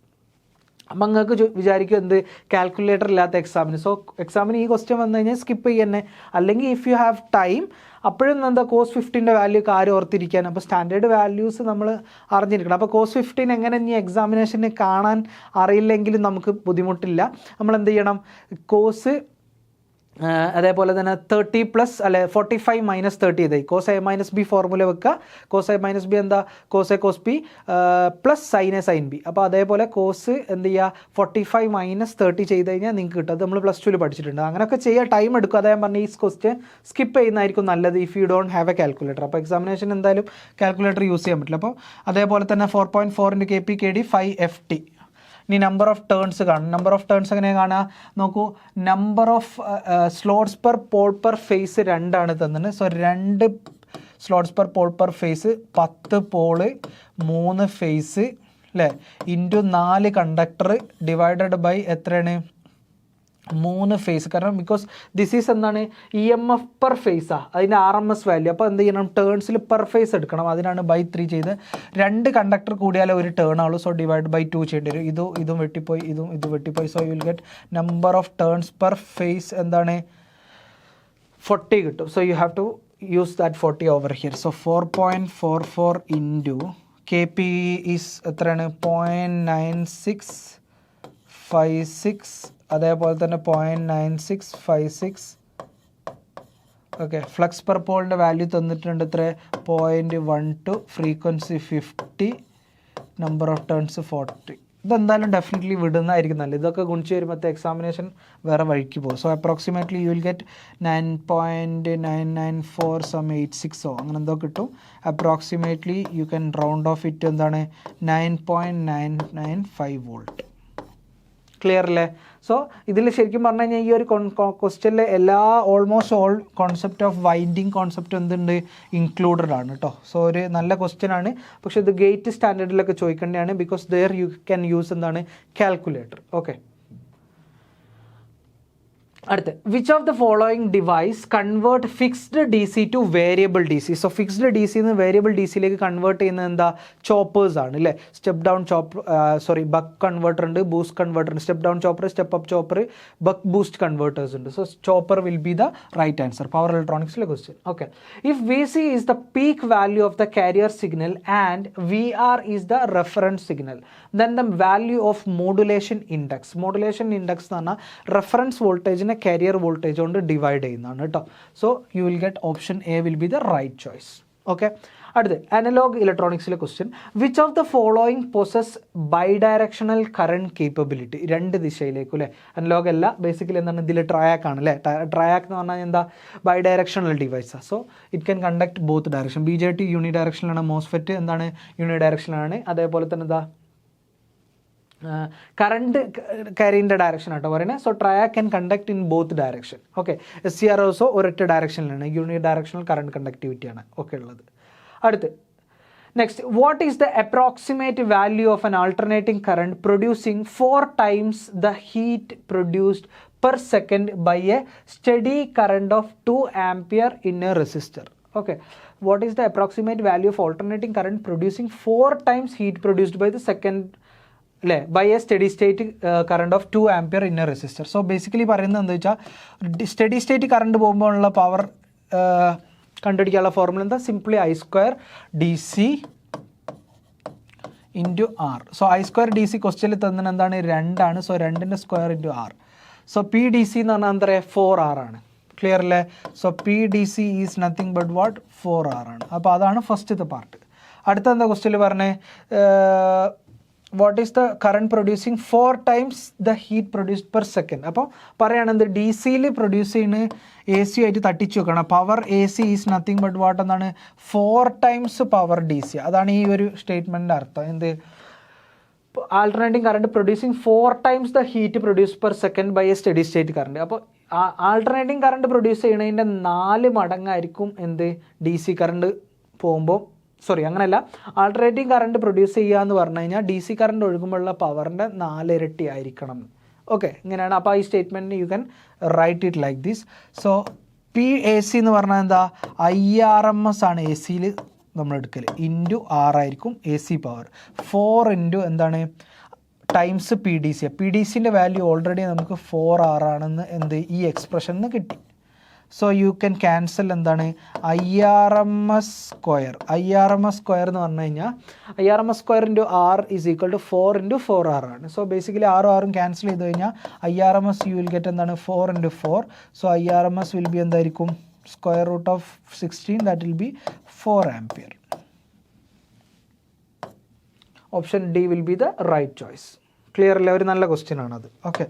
അപ്പം നിങ്ങൾക്ക് വിചാരിക്കും എന്ത് കാൽക്കുലേറ്റർ ഇല്ലാത്ത എക്സാമിന്. സോ എക്സാമിന് ഈ ക്വസ്റ്റ്യൻ വന്നു കഴിഞ്ഞാൽ സ്കിപ്പ് ചെയ്യുന്നേ. അല്ലെങ്കിൽ ഇഫ് യു ഹാവ് ടൈം അപ്പോഴും എന്താ കോസ് 15ൻ്റെ വാല്യൂ കാര്യം ഓർത്തിരിക്കാൻ. അപ്പോൾ സ്റ്റാൻഡേർഡ് വാല്യൂസ് നമ്മൾ അറിഞ്ഞിരിക്കണം. അപ്പോൾ കോസ് 15 എങ്ങനെ ഇനി എക്സാമിനേഷന് കാണാൻ അറിയില്ലെങ്കിലും നമുക്ക് ബുദ്ധിമുട്ടില്ല. നമ്മൾ എന്ത് ചെയ്യണം? കോസ് അതേപോലെ തന്നെ 30 പ്ലസ് അല്ലെ 45 മൈനസ് 30 ചെയ്തേ cos A minus B formula വെക്കുക. കോസ് എ മൈനസ് ബി എന്താ? Cos A cos B plus sine A sine B. അപ്പോൾ അതേപോലെ കോസ് എന്ത് ചെയ്യുക? 45 മൈനസ് 30 ചെയ്ത് കഴിഞ്ഞാൽ നിങ്ങൾക്ക് കിട്ടും. അത് നമ്മൾ +2 പഠിച്ചിട്ടുണ്ട്. അങ്ങനെയൊക്കെ ചെയ്യുക, ടൈം എടുക്കും. അതായത് പറഞ്ഞാൽ ഈ ക്വസ്റ്റ്യൻ സ്കിപ്പ് ചെയ്യുന്നതായിരിക്കും നല്ലത് if you don't have a calculator. അപ്പോൾ എക്സാമിനേഷൻ എന്തായാലും കാൽക്കുലേറ്റർ യൂസ് ചെയ്യാൻ പറ്റില്ല. അപ്പോൾ അതേപോലെ തന്നെ 4.4 into K P K D 5FT. ഇനി നമ്പർ ഓഫ് ടേൺസ് കാണും. നമ്പർ ഓഫ് ടേൺസ് എങ്ങനെ കാണുക? നോക്കൂ, number of slots per pole per phase 2 ആണ് തന്നത്. So 2 slots per pole per phase 10 pole 3 phase അല്ലേ ഇൻറ്റു 4 കണ്ടക്ടർ ഡിവൈഡഡ് ബൈ എത്രയാണ്? 3 ഫേസ്. കാരണം ബിക്കോസ് ദിസ് ഈസ് എന്താണ്? EMF പെർ ഫേസാണ് അതിൻ്റെ RMS വാല്യൂ. അപ്പോൾ എന്ത് ചെയ്യണം? ടേൺസിൽ പെർ ഫേസ് എടുക്കണം. അതിനാണ് ബൈ 3 ചെയ്ത്. 2 കണ്ടക്ടർ കൂടിയാലേ ഒരു ടേൺ ആവുള്ളൂ. സോ ഡിവൈഡ് ബൈ 2 ചെയ്യേണ്ടി വരും. ഇതും വെട്ടിപ്പോയി, ഇതും വെട്ടിപ്പോയി. So you will get number of turns per phase എന്താണ്? 40 കിട്ടും. So you have to use that 40 over here. So 4.44 into K P is എത്രയാണ്? 0.9656. അതേപോലെ തന്നെ 0.9656. ഓക്കെ, ഫ്ലക്സ് പെർ പോളിൻ്റെ വാല്യൂ തന്നിട്ടുണ്ട് എത്ര? 0.12. ഫ്രീക്വൻസി 50. Number of turns 40. ഇതെന്തായാലും ഡെഫിനറ്റ്ലി വിടുന്നതായിരിക്കും നല്ലത്. ഇതൊക്കെ ഗുണിച്ച് വരുമ്പോഴത്തെ എക്സാമിനേഷൻ വേറെ വഴിക്ക് പോകും. So approximately U will get 9.994 അങ്ങനെ എന്തോ കിട്ടും. Approximately you can round of it എന്താണ്? 9.995 വോൾട്ട്. ക്ലിയർ അല്ലേ? സോ ഇതിൽ ശരിക്കും പറഞ്ഞു കഴിഞ്ഞാൽ ഈ ഒരു ക്വസ്റ്റ്യനിലെ എല്ലാ almost all concept of winding concept എന്തുണ്ട്, ഇൻക്ലൂഡഡ് ആണ് കേട്ടോ. സോ ഒരു നല്ല ക്വസ്റ്റ്യൻ ആണ്, പക്ഷേ ഇത് ഗേറ്റ് സ്റ്റാൻഡേർഡിലൊക്കെ ചോദിക്കേണ്ടതാണ്. Because there you can use എന്താണ്, കാൽക്കുലേറ്റർ. ഓക്കെ, അടുത്ത് which of the following device convert fixed D C to variable D C. So fixed D സിന്ന് വേരിയബിൾ ഡി സിയിലേക്ക് കൺവേർട്ട് ചെയ്യുന്നത് എന്താ, ചോപ്പേഴ്സ് ആണ് അല്ലേ. സ്റ്റെപ്പ് ഡൗൺ ബക്ക് കൺവേർട്ടർ ഉണ്ട്, ബൂസ്റ്റ് കൺവേർട്ടർ ഉണ്ട്. Step down chopper, step up chopper, buck boost converters ഉണ്ട്. So chopper will be the right answer. Power ഇലക്ട്രോണിക്സിലെ question. Okay, if V C is the peak value of the carrier signal and V R is the reference signal, then the value of modulation index. Modulation index എന്ന് പറഞ്ഞാൽ റെഫറൻസ് വോൾട്ടേജിനെ കാരിയർ വോൾട്ടേജ് കൊണ്ട് ഡിവൈഡ് ചെയ്യുന്നതാണ് കേട്ടോ. So you will get option A will be the right choice. Okay, അടുത്ത് അനലോഗ് ഇലക്ട്രോണിക്സിലെ question. Which of the following possess bidirectional current capability. രണ്ട് ദിശയിലേക്കും അല്ലേ. അനലോഗ് അല്ല, ബേസിക്കലി എന്താണ്, ഇതിൽ ട്രയാക്ക് ആണ് അല്ലേ. ട്രയാക്ക് എന്ന് പറഞ്ഞാൽ എന്താ, ബൈഡയറക്ഷണൽ ഡിവൈസാണ്. So it can conduct both direction. BJT uni ഡയറക്ഷനിലാണ്, മോസ്ഫെറ്റ് എന്താണ്, യൂണി ഡയറക്ഷനിലാണ്. അതേപോലെ തന്നെ എന്താ, കറണ്ട് ക്യാരിൻ്റെ ഡയറക്ഷൻ ആട്ടോ പറയുന്നത്. So triac can conduct in both direction. Okay, SCR also ഒരൊറ്റ ഡയറക്ഷനിലാണ്, യൂണി ഡയറക്ഷണൽ കറണ്ട് കണ്ടക്ടിവിറ്റിയാണ് ഒക്കെ ഉള്ളത്. അടുത്ത് next, what is the approximate value of an alternating current producing 4 times the heat produced per second by a steady current of 2 ampere in a resistor. Okay, what is the approximate value of alternating current producing 4 times heat produced by the second അല്ലേ, by a steady state current of 2 ampere in a resistor. So basically പറയുന്നത് എന്താ വെച്ചാൽ, സ്റ്റഡി സ്റ്റേറ്റ് കറണ്ട് പോകുമ്പോൾ ഉള്ള പവർ കണ്ടുപിടിക്കാനുള്ള ഫോർമുല എന്താ, simply I² DC into R. So I² DC ക്വസ്റ്റ്യനിൽ തന്നത് എന്താണ്, 2 ആണ്. സോ 2ൻ്റെ square into R. So PDC എന്ന് പറഞ്ഞാൽ എന്താ പറയുക, 4R ആണ്. ക്ലിയർ അല്ലേ? So PDC is nothing but what, 4R ആണ്. അപ്പോൾ അതാണ് ഫസ്റ്റത്തെ പാർട്ട്. അടുത്ത എന്താ ക്വസ്റ്റ്യനിൽ പറഞ്ഞേ, what is the current producing 4 times the heat produced per second. അപ്പോൾ പറയുകയാണെന്ത്, ഡി സിയിൽ പ്രൊഡ്യൂസ് ചെയ്യുന്ന AC ആയിട്ട് തട്ടിച്ച് വെക്കണം. Power AC is nothing but what എന്താണ്, 4 times പവർ DC. അതാണ് ഈ ഒരു സ്റ്റേറ്റ്മെൻറ്റിൻ്റെ അർത്ഥം. എന്ത്, alternating current producing 4 times the heat produce per second by a steady state current. അപ്പോൾ ആൾട്ടർനേറ്റിംഗ് കറണ്ട് പ്രൊഡ്യൂസ് ചെയ്യണതിൻ്റെ 4 മടങ്ങായിരിക്കും എന്ത്, DC കറണ്ട് പോകുമ്പോൾ, സോറി അങ്ങനെയല്ല, ആൾട്ടർനേറ്റിംഗ് കറണ്ട് പ്രൊഡ്യൂസ് ചെയ്യുക എന്ന് പറഞ്ഞു കഴിഞ്ഞാൽ DC കറണ്ട് ഒഴുകുമ്പോഴുള്ള പവറിൻ്റെ 4 ഇരട്ടി ആയിരിക്കണം. ഓക്കെ, ഇങ്ങനെയാണ്. അപ്പോൾ ഈ സ്റ്റേറ്റ്മെൻറ്റിന് you can write it like this. So PAC എന്ന് പറഞ്ഞാൽ എന്താ, IRMS ആണ് AC-യിൽ നമ്മൾ എടുക്കൽ, ഇൻറ്റു R ആയിരിക്കും AC പവർ. 4 ഇൻറ്റു എന്താണ്, ടൈംസ് PDCൻ്റെ വാല്യൂ ഓൾറെഡി നമുക്ക് 4R ആണെന്ന് എന്ത്, ഈ എക്സ്പ്രഷനിൽ നിന്ന് കിട്ടി. സോ യു ക്യാൻ ക്യാൻസൽ എന്താണ്, IRMS സ്ക്വയർ. IRMS സ്ക്വയർ എന്ന് പറഞ്ഞു കഴിഞ്ഞാൽ IRMS square into R is equal to 4 into 4R ആണ്. സോ ബേസിക്കലി R ക്യാൻസൽ ചെയ്ത് കഴിഞ്ഞാൽ IRMS യു വിൽ ഗെറ്റ് എന്താണ്, 4 into 4. So IRMS will be എന്തായിരിക്കും, square root of 16, that will be 4 ampere. Option D will be the right choice. Clear അല്ലേ? ഒരു നല്ല ക്വസ്റ്റ്യൻ ആണത്. ഓക്കെ,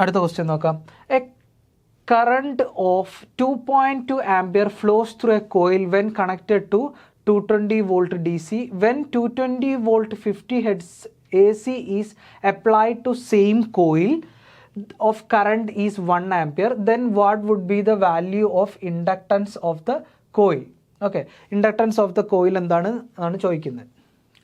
അടുത്ത ക്വസ്റ്റ്യൻ നോക്കാം. A current of 2.2 ampere flows through a coil when connected to 220 volt DC. When 220 volt 50 Hz AC is applied to same coil of current is 1 ampere, then what would be the value of inductance of the coil? Okay, inductance of the coil എന്താണ് ചോദിക്കുന്നത്.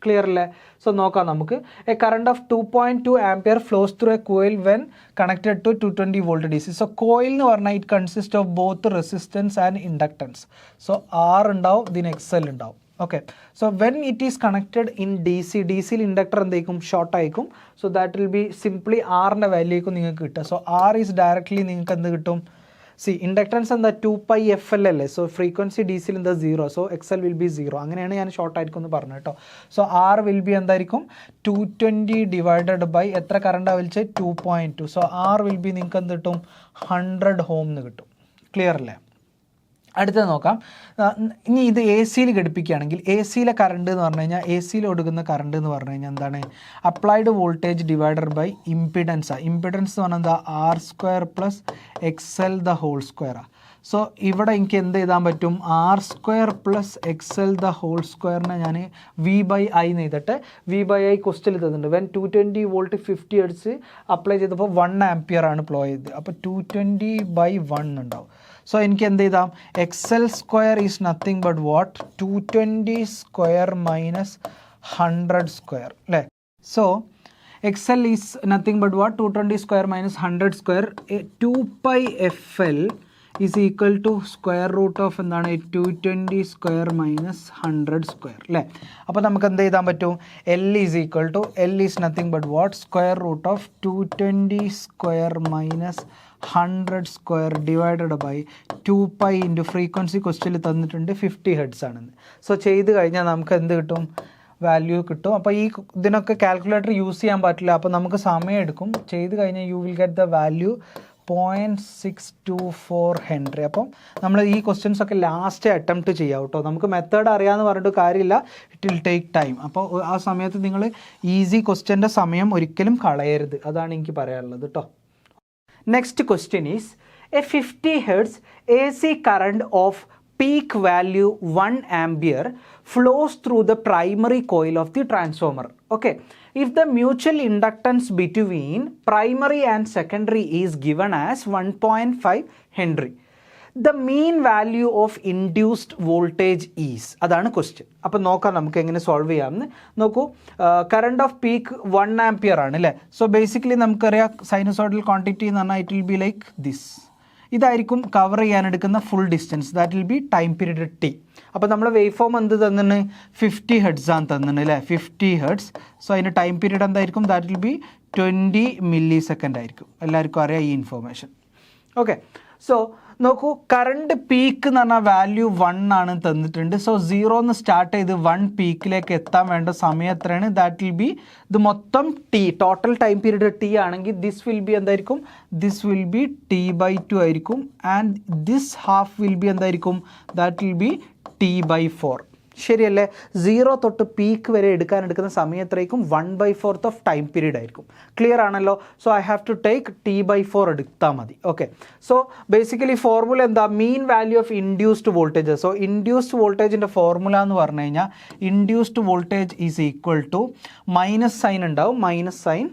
ക്ലിയർ അല്ലേ? സോ നോക്കാം നമുക്ക്. A current of 2.2 ampere flows through a coil when connected to 220 volt DC. So coil എന്ന് പറഞ്ഞാൽ it consist of both resistance and inductance. So R ഉണ്ടാവും, ഇതിന് XL ഉണ്ടാവും. Okay, so when it is connected in DCയിൽ ഇൻഡക്ടർ എന്തായിരിക്കും, ഷോർട്ട് ആയിരിക്കും. So that will be simply Rൻ്റെ വാല്യൂ ആയിരിക്കും നിങ്ങൾക്ക് കിട്ടുക. സോ R ഈസ് ഡയറക്ട്ലി നിങ്ങൾക്ക് എന്ത് കിട്ടും, ഇൻഡക്ടൻസ് എന്താ, 2πfL അല്ലേ. സോ ഫ്രീക്വൻസി DCയിൽ എന്താ 0. So XL will be 0. അങ്ങനെയാണ് ഞാൻ ഷോർട്ട് ആയിരിക്കും എന്ന് പറഞ്ഞു കേട്ടോ. സോ R വിൽ ബി എന്തായിരിക്കും, 220 ഡിവൈഡഡ് ബൈ എത്ര കറണ്ടാണ് വലിച്ചത്, 2.2. സോ R വിൽ ബി നിങ്ങൾക്ക് എന്ത് കിട്ടും, 100 ohm എന്ന് കിട്ടും. ക്ലിയർ അല്ലേ? അടുത്തത് നോക്കാം. ഇനി ഇത് AC-യിൽ ഘടിപ്പിക്കുകയാണെങ്കിൽ AC-യിലെ കറണ്ട് എന്ന് പറഞ്ഞു കഴിഞ്ഞാൽ, AC-യിൽ ഒടുക്കുന്ന കറണ്ട് എന്ന് പറഞ്ഞു കഴിഞ്ഞാൽ എന്താണ്, അപ്ലൈഡ് വോൾട്ടേജ് ഡിവൈഡഡ് ബൈ ഇംപിഡൻസാണ്. ഇംപിഡൻസ് എന്ന് പറഞ്ഞാൽ എന്താ, R² + XL ദ ഹോൾ സ്ക്വയറാണ്. സോ ഇവിടെ എനിക്ക് എന്ത് എഴുതാൻ പറ്റും, r² plus XL the whole സ്ക്വയറിനെ ഞാൻ V/I എന്ന് എഴുതട്ടെ. V/I ക്വസ്റ്റ്യനിൽ തന്നിട്ടുണ്ട്. വെൻ 220 വോൾട്ട് 50 ഹെർട്സ് അപ്ലൈ ചെയ്തപ്പോൾ 1 ആംപിയർ ആണ് ഫ്ലോ ചെയ്തത്. അപ്പോൾ 220/1 ഉണ്ടാവും. സോ എനിക്ക് എന്ത് ചെയ്താം, XL² is nothing but what, 220² minus 100² അല്ലേ. So XL is nothing but what, 220² minus 100². 2πfL is equal to square root of എന്താണ്, 220² മൈനസ് 100² അല്ലേ. അപ്പോൾ നമുക്ക് എന്ത് ചെയ്താൻ പറ്റും, L is equal to, L is nothing but what, square root of 220² minus 100² divided by 2π into frequency ക്വസ്റ്റ്യനിൽ തന്നിട്ടുണ്ട് 50 ഹെർട്സ് ആണെന്ന്. സോ ചെയ്ത് കഴിഞ്ഞാൽ നമുക്ക് എന്ത് കിട്ടും, വാല്യൂ കിട്ടും. അപ്പോൾ ഈ ഇതിനൊക്കെ കാൽക്കുലേറ്റർ യൂസ് ചെയ്യാൻ പറ്റില്ല, അപ്പോൾ നമുക്ക് സമയം എടുക്കും. ചെയ്ത് കഴിഞ്ഞാൽ you will get the value 0.624 Henry. അപ്പം നമ്മൾ ഈ ക്വസ്റ്റ്യൻസ് ഒക്കെ ലാസ്റ്റ് അറ്റംപ്റ്റ് ചെയ്യാം കേട്ടോ. നമുക്ക് മെത്തേഡ് അറിയാമെന്ന് പറഞ്ഞിട്ട് കാര്യമില്ല, ഇറ്റ് വിൽ ടേക്ക് ടൈം. അപ്പോൾ ആ സമയത്ത് നിങ്ങൾ ഈസി ക്വസ്റ്റ്യൻ്റെ സമയം ഒരിക്കലും കളയരുത്, അതാണ് എനിക്ക് പറയാനുള്ളത് കേട്ടോ. Next question is A 50 Hz AC current of peak value 1 ampere flows through the primary coil of the transformer. Okay, if the mutual inductance between primary and secondary is given as 1.5 Henry, the mean value of induced voltage is, അതാണ് ക്വസ്റ്റ്യൻ. അപ്പോൾ നോക്കാം നമുക്ക് എങ്ങനെ സോൾവ് ചെയ്യാമെന്ന്. നോക്കൂ, കറണ്ട് ഓഫ് പീക്ക് 1 ആംപിയർ ആണ് അല്ലേ. സോ ബേസിക്കലി നമുക്കറിയാം സൈനസോയിഡൽ ക്വാണ്ടിറ്റി എന്ന് പറഞ്ഞാൽ it will be like this. ഇതായിരിക്കും കവർ ചെയ്യാൻ എടുക്കുന്ന full distance, that will B time period T. അപ്പോൾ നമ്മൾ വേവ് ഫോം എന്ത് തന്നിട്ട് 50 ഹെർട്സ് ആണ് തന്നിട്ട് അല്ലേ, 50 ഹെർട്സ്. സോ അതിന് ടൈം പീരീഡ് എന്തായിരിക്കും, that will B 20 milli second ആയിരിക്കും. എല്ലാവർക്കും അറിയാം ഈ ഇൻഫോർമേഷൻ. ഓക്കെ, സോ നോക്കൂ, കറണ്ട് പീക്ക് എന്ന് പറഞ്ഞാൽ വാല്യൂ 1 ആണ് തന്നിട്ടുണ്ട്. സോ 0 സ്റ്റാർട്ട് ചെയ്ത് 1 പീക്കിലേക്ക് എത്താൻ വേണ്ട സമയം എത്രയാണ്, ദാറ്റ് വിൽ ബി, ഇത് മൊത്തം T, total time period T ആണെങ്കിൽ ദിസ് വിൽ ബി എന്തായിരിക്കും, ദിസ് വിൽ ബി T/2 ആയിരിക്കും. And this half will be എന്തായിരിക്കും, ദാറ്റ് വിൽ ബി T/4. ശരിയല്ലേ. 0 തൊട്ട് പീക്ക് വരെ എടുക്കുന്ന സമയം എത്രയായിരിക്കും, 1/4 ഓഫ് ടൈം പീരീഡ് ആയിരിക്കും. ക്ലിയർ ആണല്ലോ. So I have to take T/4 എടുത്താൽ മതി. ഓക്കെ, സോ ബേസിക്കലി ഫോർമുല എന്താ, mean value of induced voltage. So induced വോൾട്ടേജിൻ്റെ ഫോർമുല എന്ന് പറഞ്ഞു കഴിഞ്ഞാൽ induced voltage is equal to minus sign ഉണ്ടാവും, minus sign,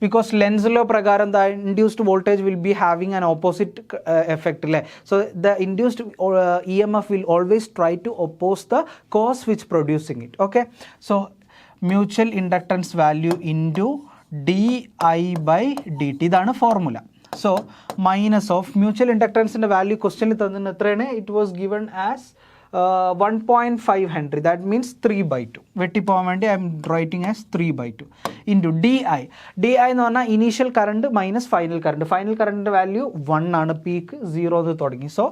because Lenz law പ്രകാരം the induced voltage will be having an opposite effect അല്ലേ. So the induced EMF will always try to oppose the cause which producing it. Okay, so mutual inductance value into di/dt, ഇതാണ് formula. So minus of mutual ഇൻഡക്ടൻസിൻ്റെ വാല്യൂ ക്വസ്റ്റ്യനിൽ തന്നിട്ട് എത്രയാണ്, it was given as 1.5 Henry, that means 3/2. വെട്ടിപ്പോകാൻ വേണ്ടി I'm writing as 3/2 into DI. DI എന്ന് പറഞ്ഞാൽ initial current minus final current. Final കറണ്ടിൻ്റെ വാല്യൂ 1 ആണ്, പീക്ക് 0 തുടങ്ങി. So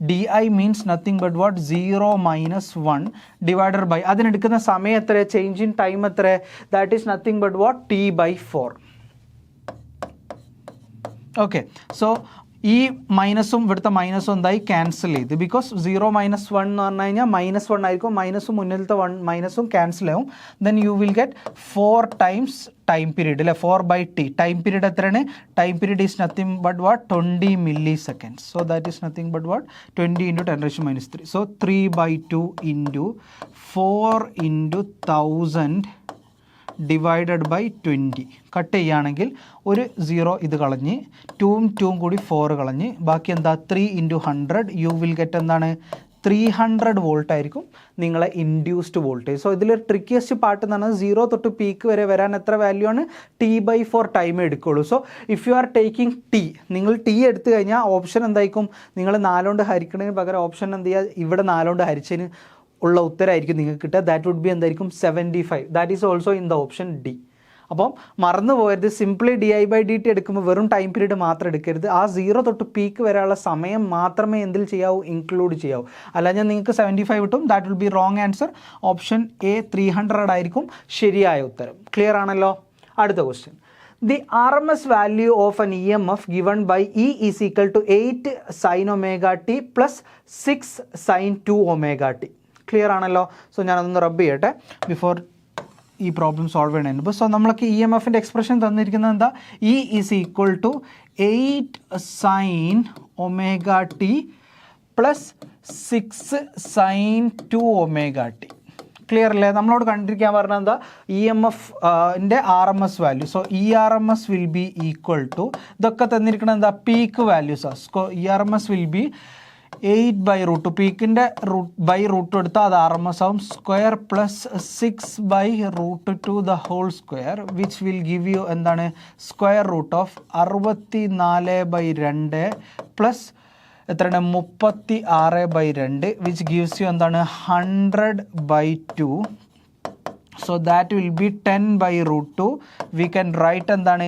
DI means nothing but what, 0 minus 1 divided by അതിനെടുക്കുന്ന സമയം എത്ര, ചേഞ്ച് ഇൻ ടൈം എത്ര, that is nothing but what, T/4. Okay, so ഈ മൈനസും ഇവിടുത്തെ മൈനസും എന്തായി ക്യാൻസൽ ചെയ്ത്, ബിക്കോസ് 0 മൈനസ് 1 എന്ന് പറഞ്ഞു കഴിഞ്ഞാൽ -1 ആയിരിക്കും, മൈനസും മുന്നിലത്തെ മൈനസും ക്യാൻസൽ ആവും. Then you will get 4 times time period അല്ലേ, 4/T. ടൈം പീരീഡ് എത്രയാണ്, time period is nothing but what, 20 milliseconds. So that is nothing but what, 20 × 10⁻³ so 3/2 into 4 × 1000 divided by 20. Cut ചെയ്യുകയാണെങ്കിൽ ഒരു 0 ഇത് കളഞ്ഞ് 2 കൂടി 4 കളഞ്ഞ് ബാക്കി എന്താ, 3 × 100. യു വിൽ ഗെറ്റ് എന്താണ്, 300 വോൾട്ട് ആയിരിക്കും നിങ്ങളെ ഇൻഡ്യൂസ്ഡ് വോൾട്ടേജ്. സോ ഇതിലൊരു ട്രിക്കിയസ്റ്റ് പാർട്ട് എന്ന് പറഞ്ഞാൽ 0 തൊട്ട് പീക്ക് വരെ വരാൻ എത്ര വാല്യൂ ആണ്, T/4 ടൈം എടുക്കുള്ളൂ. So if you are taking T, നിങ്ങൾ T എടുത്തു കഴിഞ്ഞാൽ ഓപ്ഷൻ എന്തായിരിക്കും, നിങ്ങൾ 4 കൊണ്ട് ഹരിക്കുന്നതിന് പകരം ഓപ്ഷൻ എന്ത് ചെയ്യുക, ഇവിടെ 4 കൊണ്ട് ഹരിച്ചതിന് ഉള്ള ഉത്തരമായിരിക്കും നിങ്ങൾക്ക് കിട്ടുക. ദാറ്റ് വുഡ് ബി എന്തായിരിക്കും, 75. That is also in the option D. അപ്പം മറന്നു പോകരുത്, സിംപ്ലി DI/dt എടുക്കുമ്പോൾ വെറും ടൈം പീരീഡ് മാത്രം എടുക്കരുത്, ആ 0 തൊട്ട് പീക്ക് വരെയുള്ള സമയം മാത്രമേ എന്തിൽ ചെയ്യാവൂ, ഇൻക്ലൂഡ് ചെയ്യാവൂ. അല്ലാതെ നിങ്ങൾക്ക് 75 കിട്ടും, that will B wrong answer. Option A 300 ആയിരിക്കും ശരിയായ ഉത്തരം. ക്ലിയർ ആണല്ലോ. അടുത്ത question, the RMS value of an EMF given by E is equal to 8 sin ωt plus 6 sin 2 ωt. Clear ആണല്ലോ. സോ ഞാനതൊന്ന് റബ്ബ് ചെയ്യട്ടെ ബിഫോർ ഈ പ്രോബ്ലം സോൾവ് ചെയ്യണതിന് മുമ്പ്. സോ നമ്മൾക്ക് EMFൻ്റെ എക്സ്പ്രഷൻ തന്നിരിക്കുന്നത് എന്താ, E is equal to 8 sin omega T plus 6 sine 2 omega T. Clear അല്ലേ? നമ്മളോട് കണ്ടിരിക്കാൻ പറഞ്ഞാൽ എന്താ, ഇ എം എഫിൻ്റെ RMS value. So ERMS will be equal to, ഇതൊക്കെ തന്നിരിക്കുന്നത് എന്താ, പീക്ക് വാല്യൂസാണ്. ERMS will be 8/√2. പീക്കിൻ്റെ √2 എടുത്താൽ അത് RMS ആവും. Square plus 6/√2 the whole square which will give you എന്താണ്, സ്ക്വയർ റൂട്ട് ഓഫ് 64/2 പ്ലസ് എത്രയാണ്, 36/2 വിച്ച് ഗിവ്സ് യു എന്താണ്, 100/2. So that will B 10/√2. We can write എന്താണ്,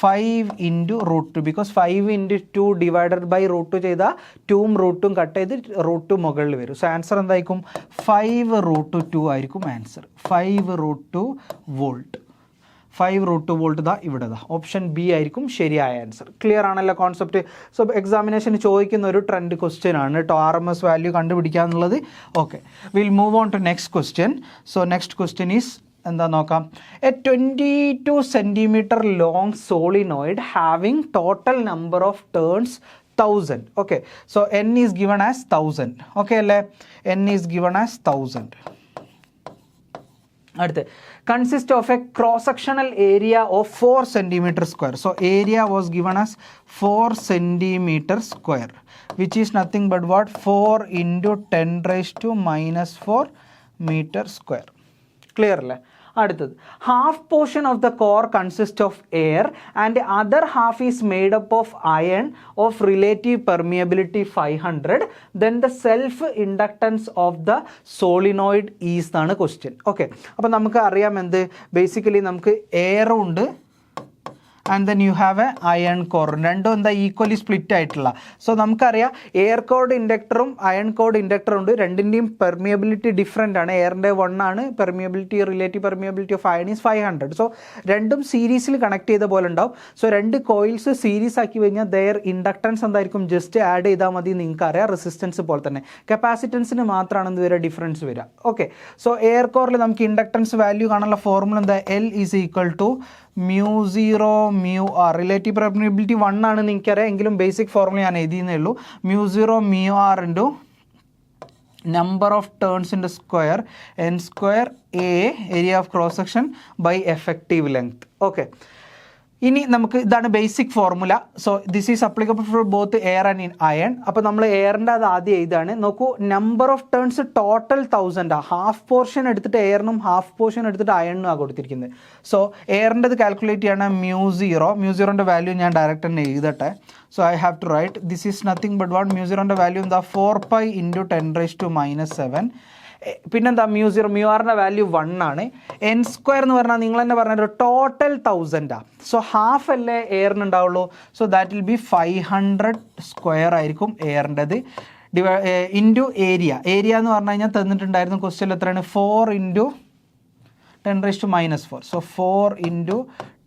5 × √2 ബിക്കോസ് 5 × 2 ഡിവൈഡഡ് ബൈ √2 ചെയ്താൽ 2ഉം √2ഉം കട്ട് ചെയ്ത് √2 മുകളിൽ വരും. സോ ആൻസർ എന്തായിരിക്കും, 5√2 ആയിരിക്കും ആൻസർ. 5√2 വോൾട്ട്. 5√2 വോൾട്ട് ദാ ഇവിടെ ദാ ഓപ്ഷൻ ബി ആയിരിക്കും ശരിയായ ആൻസർ. ക്ലിയർ ആണല്ലോ കോൺസെപ്റ്റ്? സോ എക്സാമിനേഷന് ചോദിക്കുന്ന ഒരു ട്രെൻഡ് ക്വസ്റ്റ്യൻ ആണ് കേട്ടോ, RMS വാല്യൂ കണ്ടുപിടിക്കുക എന്നുള്ളത്. Okay, will move on to next question. So next question is എന്താ നോക്കാം. A 22 cm long solenoid having total number of turns 1000. Okay, so n is given as 1000. Okay അല്ലേ, n ഈസ് ഗിവൺ ആസ് 1000. അടുത്ത്, consist of a cross-sectional area of 4 cm square. So area was given as 4 cm square, which is nothing but what, 4 × 10⁻⁻⁴ meter square. Clear അല്ലേ? അടുത്തത്, half portion of the core consist of air and other half is made up of iron of relative permeability 500. Then the self inductance of the solenoid is എന്നാണ് ക്വസ്റ്റ്യൻ. ഓക്കെ, അപ്പോൾ നമുക്ക് അറിയാം എന്ത്, ബേസിക്കലി നമുക്ക് എയറും ഉണ്ട് and then you have A iron core. രണ്ടും എന്താ, ഈക്വലി സ്പ്ലിറ്റ് ആയിട്ടുള്ള. സോ നമുക്കറിയാം എയർ കോഡ് ഇൻഡക്ടറും അയൺ കോഡ് ഇൻഡക്ടറും ഉണ്ട്. രണ്ടിൻ്റെയും പെർമിയബിലിറ്റി ഡിഫറെൻ്റ് ആണ്. എയറിൻ്റെ 1 ആണ്, permeability relative permeability of iron is 500. So രണ്ടും സീരീസിൽ കണക്ട് ചെയ്ത പോലെ ഉണ്ടാവും. സോ രണ്ട് കോയിൽസ് സീരീസ് ആക്കി കഴിഞ്ഞാൽ ദെയർ ഇൻഡക്റ്റൻസ് എന്തായിരിക്കും, ജസ്റ്റ് ആഡ് ചെയ്താൽ മതി. നിങ്ങൾക്ക് അറിയാം റെസിസ്റ്റൻസ് പോലെ തന്നെ കപ്പാസിറ്റൻസിന് മാത്രമാണ് എന്ത് വരിക, ഡിഫറൻസ് വരിക. ഓക്കെ, സോ എയർ കോറിൽ നമുക്ക് ഇൻഡക്റ്റൻസ് വാല്യൂ കാണാനുള്ള ഫോർമുല എന്താ, L is equal to μ0 μr. Relative permeability 1 ആണ് എനിക്കറിയാം, എങ്കിലും ബേസിക് ഫോർമുല ഞാൻ എഴുതിയെന്നേ ഉള്ളൂ. μ0 μr ഇൻറ്റു നമ്പർ ഓഫ് ടേൺസിൻ്റെ square n² A area of cross section by effective length. Okay, ഇനി നമുക്ക് ഇതാണ് basic formula. So this is applicable for both air and iron. അപ്പോൾ നമ്മൾ എയറിൻ്റെ അത് ആദ്യം എഴുതാണ്. നോക്കൂ, number of turns total 1000. Half portion എടുത്തിട്ട് എയറിനും ഹാഫ് പോർഷൻ എടുത്തിട്ട് അയണിനും ആണ് കൊടുത്തിരിക്കുന്നത്. സോ എയറിൻ്റെ അത് കാൽക്കുലേറ്റ് ചെയ്യണം, μ0ൻ്റെ വാല്യൂ ഞാൻ ഡയറക്റ്റ് തന്നെ എഴുതട്ടെ. So I have to write this is nothing but what, μ0ൻ്റെ വാല്യൂ എന്താ, 4π × 10⁻⁻⁷. പിന്നെന്താ, μr വാല്യൂ 1 ആണ്. n² എന്ന് പറഞ്ഞാൽ നിങ്ങൾ തന്നെ പറഞ്ഞൊരു ടോട്ടൽ 1000. സോ ഹാഫ് അല്ലേ എയറിന് ഉണ്ടാവുള്ളൂ. സോ ദാറ്റ് വിൽ ബി 500² ആയിരിക്കും എയറിൻ്റെത്. ഇൻറ്റു ഏരിയ എന്ന് പറഞ്ഞു കഴിഞ്ഞാൽ തന്നിട്ടുണ്ടായിരുന്നു ക്വസ്റ്റ്യൻ എത്രയാണ്, 4 × 10⁻⁻⁴. So 4 ×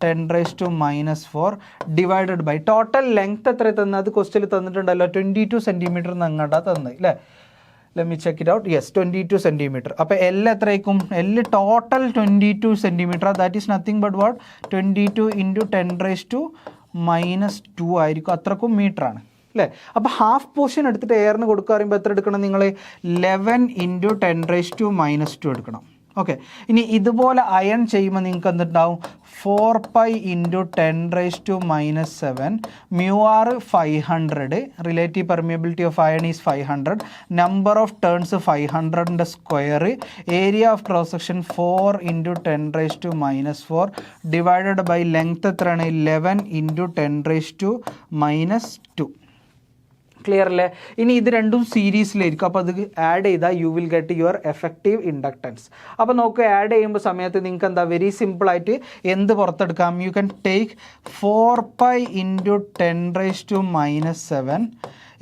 10⁻⁻⁴ divided by total length എത്ര തന്നത് ക്വസ്റ്റ്യൻ തന്നിട്ടുണ്ടല്ലോ, 22 cm അങ്ങോട്ടാണ് തന്നത് അല്ലേ. Let me check it out. Yes, 22 cm. അപ്പോൾ L എത്രയായിരിക്കും, L total 22 cm. That is nothing but what, 22 × 10⁻² ആയിരിക്കും. അത്രക്കും മീറ്റർ ആണ് അല്ലേ. അപ്പോൾ ഹാഫ് പോർഷൻ എടുത്തിട്ട് എയറിന് കൊടുക്കുക പറയുമ്പോൾ എത്ര എടുക്കണം നിങ്ങൾ, 11 × 10⁻² എടുക്കണം. ഓക്കെ, ഇനി ഇതുപോലെ അയൺ ചെയ്യുമ്പോൾ നിങ്ങൾക്ക് എന്തുണ്ടാവും, 4π × 10⁻⁷. μr 500, relative permeability of iron is 500, number of turns 500ൻ്റെ square, area of cross section 4 × 10⁻⁻⁴ divided by length എത്രയാണ്, 11 × 10⁻². ക്ലിയർ അല്ലേ? ഇനി ഇത് രണ്ടും സീരീസിലായിരിക്കും. അപ്പോൾ അത് ആഡ് ചെയ്താൽ U will get your effective inductance. അപ്പോൾ നോക്കുക, ആഡ് ചെയ്യുമ്പോൾ സമയത്ത് നിങ്ങൾക്ക് എന്താ വെരി സിമ്പിളായിട്ട് എന്ത് പുറത്തെടുക്കാം, you can take 4π × 10⁻⁷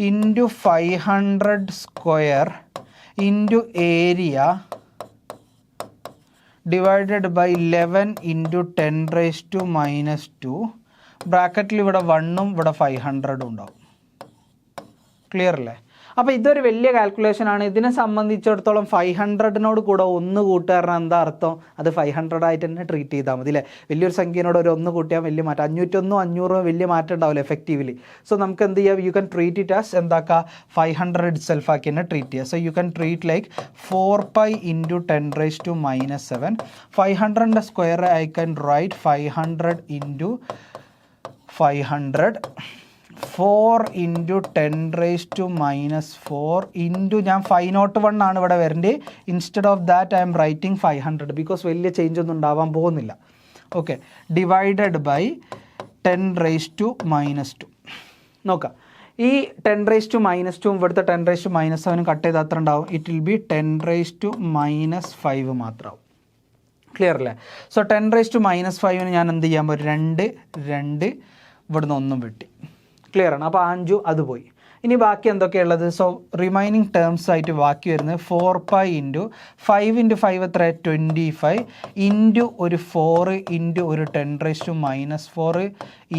into 500² into area divided by 11 × 10⁻². ബ്രാക്കറ്റിൽ ഇവിടെ 1ഉം ഇവിടെ 500ഉം ഉണ്ടാവും. ക്ലിയർ അല്ലേ? അപ്പോൾ ഇതൊരു വലിയ കാൽക്കുലേഷനാണ്. ഇതിനെ സംബന്ധിച്ചിടത്തോളം 500 കൂടെ 1 കൂട്ടുകാരൻ എന്താ അർത്ഥം? അത് 500 ആയിട്ട് തന്നെ ട്രീറ്റ് ചെയ്താൽ മതി അല്ലേ. വലിയൊരു സംഖ്യനോട് ഒരു 1 കൂട്ടിയാൽ വലിയ മാറ്റം, 501 500 വലിയ മാറ്റം ഉണ്ടാവില്ല എഫക്റ്റീവ്ലി. സോ നമുക്ക് എന്ത് ചെയ്യാം, you can treat it as എന്താക്കുക 500 ഇറ്റ് സെൽഫ് ആക്കി തന്നെ ട്രീറ്റ് ചെയ്യുക. So you can treat like 4π × 10⁻⁻⁷. 500ൻ്റെ square I can write 500 × 500, 4 × 10⁻⁻4 into ഞാൻ 501 ആണ് ഇവിടെ വരേണ്ടത്. Instead of that I'm writing 500 because വലിയ ചേഞ്ച് ഒന്നും ഉണ്ടാവാൻ പോകുന്നില്ല. Okay, divided by 10⁻². നോക്കാം, ഈ 10⁻⁻2 ഇവിടുത്തെ 10⁻⁻7 കട്ട് ചെയ്താൽ അത്ര ഉണ്ടാവും. It will B 10⁻⁻5 മാത്രമാവും. ക്ലിയർ അല്ലേ? സോ 10⁻⁻5 ഞാൻ എന്ത് ചെയ്യാൻ പറ്റും, 2 ഇവിടുന്ന് 1 വെട്ടി. ക്ലിയർ ആണ്. അപ്പോൾ 5 അത് പോയി. ഇനി ബാക്കി എന്തൊക്കെയുള്ളത്? സോ റിമൈനിങ് ടേംസ് ആയിട്ട് ബാക്കി വരുന്നത് 4π × 5 × 5 എത്ര 25 ഇൻറ്റു ഒരു 4 ഇൻറ്റു ഒരു 10⁻⁻4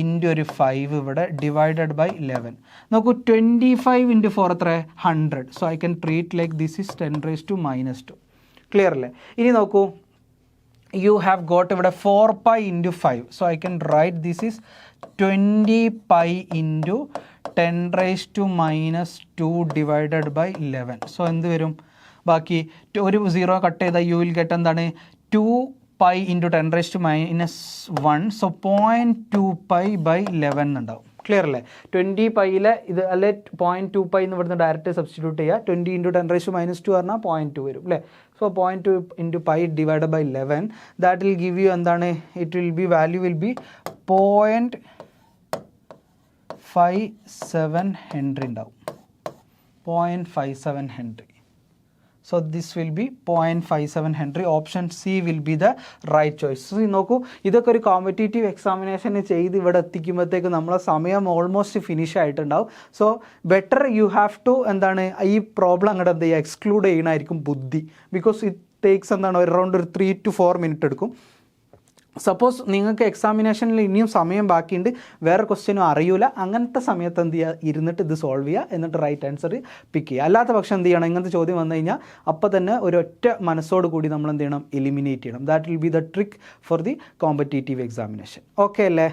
ഇൻറ്റു ഒരു 5 ഇവിടെ ഡിവൈഡഡ് ബൈ 11. നോക്കൂ, 25 × 4 എത്ര 100. So I can treat like this is 10⁻². Clear അല്ലേ? ഇനി നോക്കൂ, you have got ഇവിടെ 4π × 5. So I can write this is 20π × 10⁻² divided by 11. So എന്ത് വരും? ബാക്കി ഒരു 0 കട്ട് ചെയ്താൽ you will get എന്താണ് 2π × 10⁻⁻1. So 0.2π by 11 ഉണ്ടാവും. ക്ലിയർ അല്ലേ? 20πയിലെ ഇത് അല്ലെ 0.2π എന്ന് ഇവിടുന്ന് ഡയറക്റ്റ് സബ്സ്റ്റിറ്റ്യൂട്ട് ചെയ്യുക. 20 × 10⁻² പറഞ്ഞാൽ 0.2 വരും അല്ലേ. So 0.2 × π divide by 11 that will give you എന്താണ്, it will be value will be 0.57 henry ഉണ്ടാവും. 0.57 henry. So this will be 0.57 henry. Option C will be the right choice. So നോക്കൂ, ഇതൊക്കെ ഒരു കോമ്പറ്റേറ്റീവ് എക്സാമിനേഷന് ചെയ്ത് ഇവിടെ എത്തിക്കുമ്പോഴത്തേക്ക് നമ്മളെ സമയം ഓൾമോസ്റ്റ് ഫിനിഷ് ആയിട്ടുണ്ടാവും. So better you have to എന്താണ് ഈ പ്രോബ്ലം അങ്ങോട്ട് എന്ത് ചെയ്യുക, എക്സ്ക്ലൂഡ് ചെയ്യണമായിരിക്കും ബുദ്ധി. ബിക്കോസ് ഇറ്റ് ടേക്സ് എന്താണ് അറൗണ്ട് ഒരു 3 to 4 മിനിറ്റ് എടുക്കും. സപ്പോസ് നിങ്ങൾക്ക് എക്സാമിനേഷനിൽ ഇനിയും സമയം ബാക്കിയുണ്ട്, വേറെ ക്വസ്റ്റ്യനും അറിയില്ല, അങ്ങനത്തെ സമയത്ത് എന്ത് ചെയ്യുക, ഇരുന്നിട്ട് ഇത് സോൾവ് ചെയ്യുക, എന്നിട്ട് റൈറ്റ് ആൻസർ പിക്ക് ചെയ്യുക. അല്ലാത്ത പക്ഷം എന്ത് ചെയ്യണം, ഇങ്ങനത്തെ ചോദ്യം വന്നു കഴിഞ്ഞാൽ അപ്പോൾ തന്നെ ഒരൊറ്റ മനസ്സോട് കൂടി നമ്മൾ എന്ത് ചെയ്യണം, എലിമിനേറ്റ് ചെയ്യണം. That will be the trick for the competitive examination. Okay അല്ലേ?